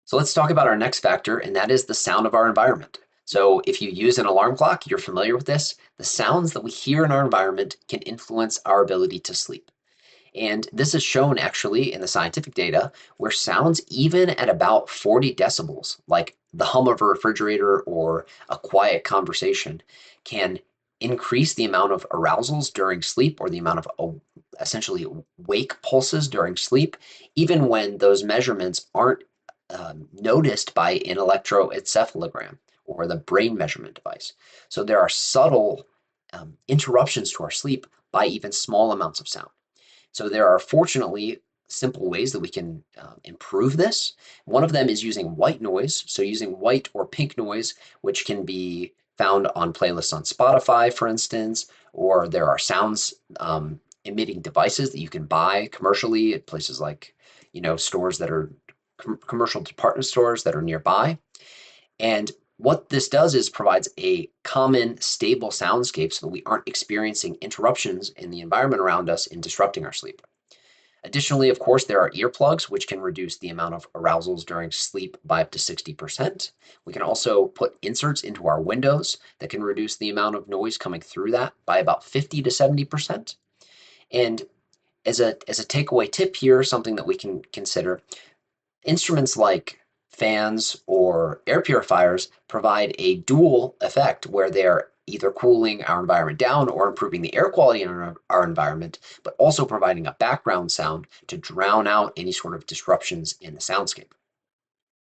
So let's talk about our next factor, and that is the sound of our environment. So if you use an alarm clock, you're familiar with this. The sounds that we hear in our environment can influence our ability to sleep. And this is shown actually in the scientific data where sounds, even at about 40 decibels, like the hum of a refrigerator or a quiet conversation, can increase the amount of arousals during sleep or the amount of essentially wake pulses during sleep, even when those measurements aren't noticed by an electroencephalogram or the brain measurement device. So there are subtle interruptions to our sleep by even small amounts of sound. So there are fortunately simple ways that we can improve this. One of them is using white noise. So using white or pink noise, which can be found on playlists on Spotify, for instance, or there are sounds emitting devices that you can buy commercially at places like, stores that are commercial department stores that are nearby. And what this does is provides a common, stable soundscape so that we aren't experiencing interruptions in the environment around us and disrupting our sleep. Additionally, of course, there are earplugs, which can reduce the amount of arousals during sleep by up to 60%. We can also put inserts into our windows that can reduce the amount of noise coming through that by about 50 to 70%. And as a takeaway tip here, something that we can consider, instruments like fans or air purifiers provide a dual effect where they're either cooling our environment down or improving the air quality in our environment, but also providing a background sound to drown out any sort of disruptions in the soundscape.